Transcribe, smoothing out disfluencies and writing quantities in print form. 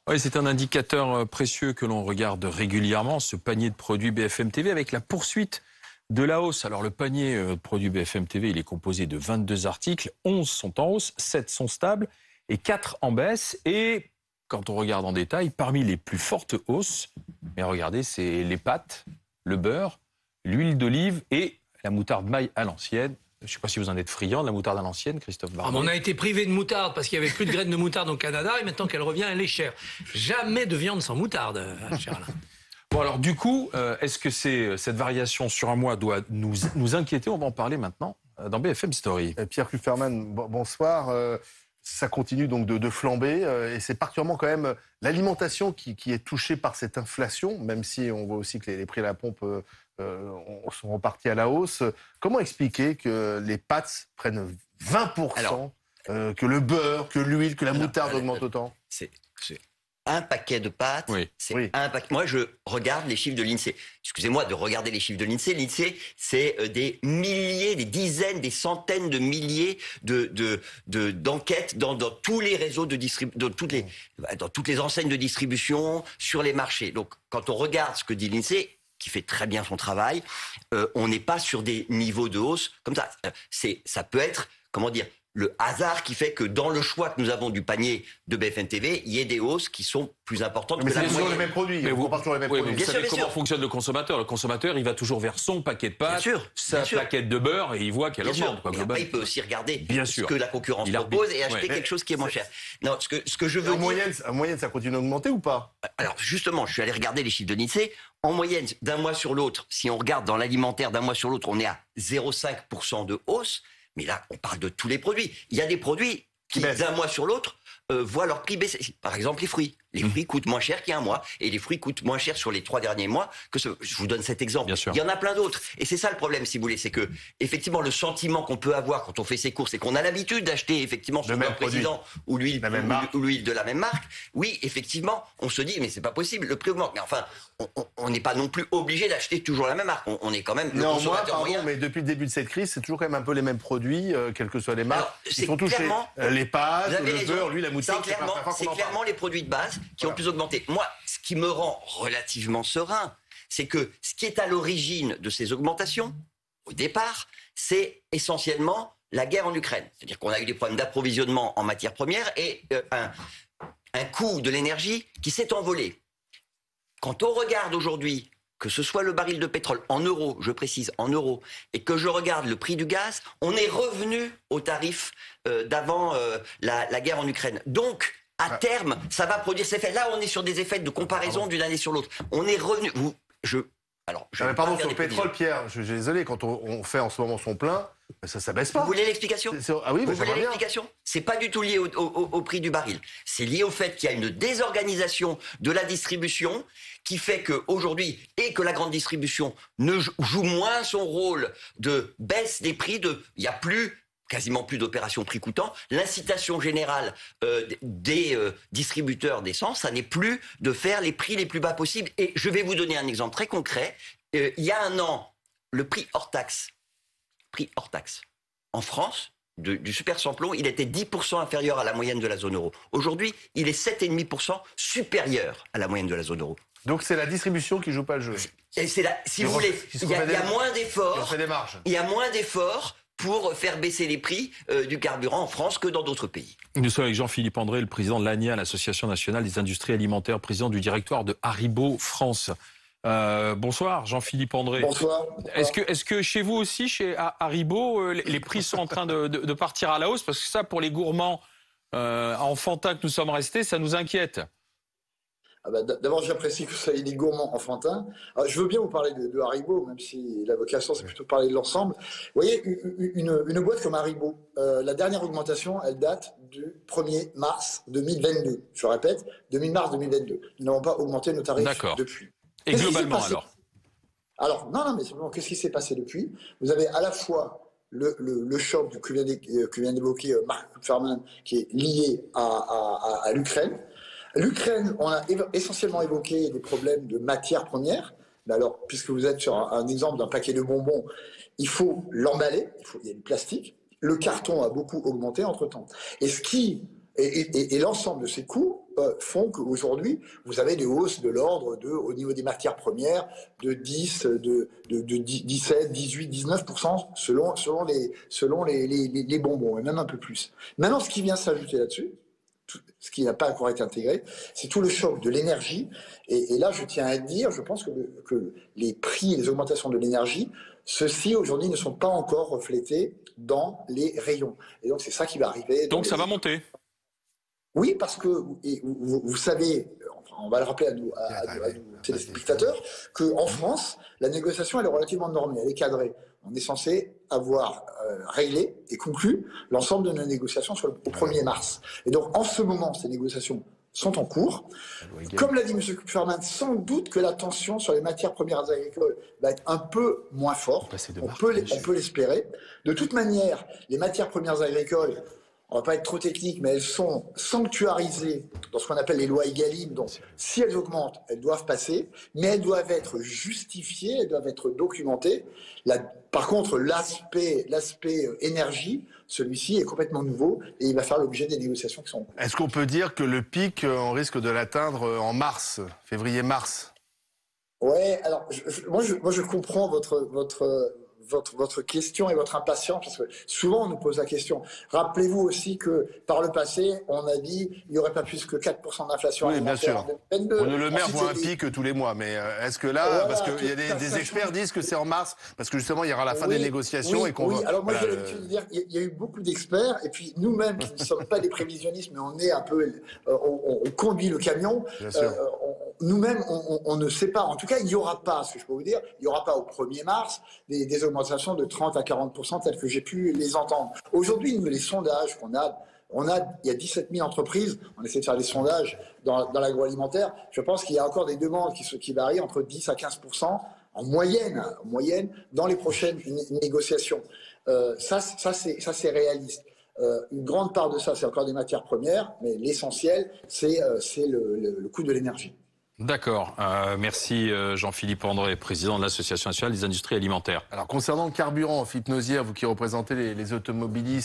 Oui, c'est un indicateur précieux que l'on regarde régulièrement, ce panier de produits BFM TV, avec la poursuite de la hausse. Alors le panier de produits BFM TV, il est composé de 22 articles, 11 sont en hausse, 7 sont stables et 4 en baisse. Et quand on regarde en détail, parmi les plus fortes hausses, mais regardez, c'est les pâtes, le beurre, l'huile d'olive et la moutarde maille à l'ancienne. Je ne sais pas si vous en êtes friand de la moutarde à l'ancienne, Christophe Barbier. On a été privé de moutarde parce qu'il n'y avait plus de graines de moutarde au Canada et maintenant qu'elle revient, elle est chère. Jamais de viande sans moutarde, cher Alain. Bon alors du coup, est-ce que cette variation sur un mois doit nous inquiéter? On va en parler maintenant dans BFM Story. Pierre Kupferman, bonsoir. Ça continue donc de flamber et c'est particulièrement quand même l'alimentation qui est touchée par cette inflation, même si on voit aussi que les prix à la pompe sont repartis à la hausse. Comment expliquer que les pâtes prennent 20%, que le beurre, que l'huile, que la moutarde augmente autant? C'est un paquet de pâtes, c'est un paquet. Moi, je regarde les chiffres de l'INSEE. Excusez-moi de regarder les chiffres de l'INSEE. L'INSEE, c'est des milliers, des dizaines, des centaines de milliers d'enquêtes dans tous les réseaux de dans toutes les enseignes de distribution, sur les marchés. Donc, quand on regarde ce que dit l'INSEE, qui fait très bien son travail, on n'est pas sur des niveaux de hausse comme ça. Ça peut être, comment dire, le hasard qui fait que dans le choix que nous avons du panier de BFM TV, il y ait des hausses qui sont plus importantes. Mais c'est toujours les mêmes produits. Mais vous parle toujours les mêmes produits. Vous savez comment fonctionne le consommateur. Le consommateur, il va toujours vers son paquet de pâtes, sa plaquette de beurre, et il voit qu'elle augmente. Et après, il peut aussi regarder ce que la concurrence il propose et acheter quelque chose qui est moins cher. Non, ce que je veux en moyenne, ça continue d'augmenter ou pas? Alors justement, je suis allé regarder les chiffres de l'INSEE. En moyenne, d'un mois sur l'autre, si on regarde dans l'alimentaire d'un mois sur l'autre, on est à 0,5% de hausse. Mais là, on parle de tous les produits. Il y a des produits qui, d'un mois sur l'autre, voient leur prix baisser. Par exemple, les fruits. Les fruits coûtent moins cher qu'il y a un mois. Et les fruits coûtent moins cher sur les 3 derniers mois que je vous donne cet exemple. Bien sûr. Il y en a plein d'autres. Et c'est ça le problème, si vous voulez. C'est que, effectivement, le sentiment qu'on peut avoir quand on fait ses courses, c'est qu'on a l'habitude d'acheter, effectivement, son beurre président ou l'huile de la même marque. Oui, effectivement, on se dit, mais c'est pas possible, le prix augmente. Mais enfin, on n'est pas non plus obligé d'acheter toujours la même marque. On est quand même le consommateur moyen. Mais depuis le début de cette crise, c'est toujours quand même un peu les mêmes produits, quelles que soient les marques. Ils sont touchés. Les pâtes, le beurre, l'huile, la moutarde. C'est clairement les produits de base qui ont plus augmenté. Moi, ce qui me rend relativement serein, c'est que ce qui est à l'origine de ces augmentations, au départ, c'est essentiellement la guerre en Ukraine. C'est-à-dire qu'on a eu des problèmes d'approvisionnement en matières premières et un coût de l'énergie qui s'est envolé. Quand on regarde aujourd'hui, que ce soit le baril de pétrole en euros, je précise en euros, et que je regarde le prix du gaz, on est revenu au tarif d'avant la guerre en Ukraine. Donc, à terme, ça va produire ces effets. Là, on est sur des effets de comparaison d'une année sur l'autre. On est revenu. Pardon, sur le pétrole, Pierre, je suis désolé, quand on fait en ce moment son plein, ça baisse pas. Vous voulez l'explication? Ah oui, vous voulez l'explication? C'est pas du tout lié au prix du baril. C'est lié au fait qu'il y a une désorganisation de la distribution qui fait qu'aujourd'hui, et que la grande distribution ne joue moins son rôle de baisse des prix, il n'y a quasiment plus d'opérations prix coûtant. L'incitation générale des distributeurs d'essence, ça n'est plus de faire les prix les plus bas possibles. Et je vais vous donner un exemple très concret. Il y a un an, le prix hors taxe, en France, du super samplon, il était 10% inférieur à la moyenne de la zone euro. Aujourd'hui, il est 7,5% supérieur à la moyenne de la zone euro. Donc c'est la distribution qui joue pas le jeu. Et c'est si vous voulez, il y a moins d'efforts. Il y a moins d'efforts pour faire baisser les prix du carburant en France que dans d'autres pays. Nous sommes avec Jean-Philippe André, le président de l'ANIA, l'Association nationale des industries alimentaires, président du directoire de Haribo France. Bonsoir Jean-Philippe André. Bonsoir. Est-ce que chez vous aussi, chez Haribo, les prix sont en train de partir à la hausse? Parce que ça, pour les gourmands enfantins que nous sommes restés, ça nous inquiète. D'abord, j'apprécie que vous soyez des gourmands enfantins. Alors, je veux bien vous parler de Haribo, même si la vocation, c'est plutôt de parler de l'ensemble. Vous voyez, une boîte comme Haribo, la dernière augmentation, elle date du 1er mars 2022. Je répète, 1er mars 2022. Nous n'avons pas augmenté nos tarifs depuis. Et globalement, alors non, mais simplement, qu'est-ce qui s'est passé depuis? Vous avez à la fois le choc que vient d'évoquer Marc Kupferman, qui est lié à l'Ukraine. L'Ukraine, on a essentiellement évoqué des problèmes de matières premières. Mais alors, puisque vous êtes sur un exemple d'un paquet de bonbons, il faut l'emballer, il y a du plastique. Le carton a beaucoup augmenté entre-temps. Et l'ensemble de ces coûts font qu'aujourd'hui, vous avez des hausses de l'ordre au niveau des matières premières, de 10, de 17, 18, 19% selon les bonbons, et même un peu plus. Maintenant, ce qui vient s'ajouter là-dessus, ce qui n'a pas encore été intégré, c'est tout le choc de l'énergie. Et là, je tiens à dire, je pense que les prix et les augmentations de l'énergie, ceux-ci aujourd'hui ne sont pas encore reflétés dans les rayons. Et donc c'est ça qui va arriver. Donc ça va monter. Oui, parce que vous savez, on va le rappeler à nos téléspectateurs, qu'en France, la négociation elle est relativement normée, elle est cadrée. On est censé avoir réglé et conclu l'ensemble de nos négociations au 1er mars. Et donc en ce moment, ces négociations sont en cours. Comme l'a dit M. Kupferman, sans doute que la tension sur les matières premières agricoles va être un peu moins forte. On peut l'espérer. De toute manière, les matières premières agricoles, on ne va pas être trop technique, mais elles sont sanctuarisées dans ce qu'on appelle les lois Egalim. Donc, si elles augmentent, elles doivent passer, mais elles doivent être justifiées, elles doivent être documentées. Par contre, l'aspect énergie, celui-ci est complètement nouveau et il va faire l'objet des négociations qui sont en cours. Est-ce qu'on peut dire que le pic, on risque de l'atteindre en mars, février-mars? Ouais, alors moi je comprends votre question et votre impatience, parce que souvent on nous pose la question. Rappelez-vous aussi que par le passé, on a dit qu'il n'y aurait pas plus que 4% d'inflation. Oui, bien sûr. Bruno Le Maire voit un pic tous les mois, mais est-ce que là, voilà, parce que y a des experts disent que c'est en mars, parce que justement il y aura la fin des négociations et qu'on va... Alors moi j'ai l'habitude de dire, il y a eu beaucoup d'experts, et puis nous-mêmes qui ne sommes pas des prévisionnistes, mais on est un peu, on conduit le camion. Bien sûr. Nous-mêmes, on ne sait pas. En tout cas, il n'y aura pas, ce que je peux vous dire, il n'y aura pas au 1er mars des augmentations de 30 à 40% telles que j'ai pu les entendre. Aujourd'hui, les sondages qu'on a, il y a 17 000 entreprises, on essaie de faire des sondages dans l'agroalimentaire. Je pense qu'il y a encore des demandes qui varient entre 10 à 15% en moyenne, dans les prochaines négociations. Ça c'est réaliste. Une grande part de ça, c'est encore des matières premières, mais l'essentiel, c'est le coût de l'énergie. D'accord. Merci Jean-Philippe André, président de l'Association nationale des industries alimentaires. Alors concernant le carburant, Philippe Nozière, vous qui représentez les automobilistes,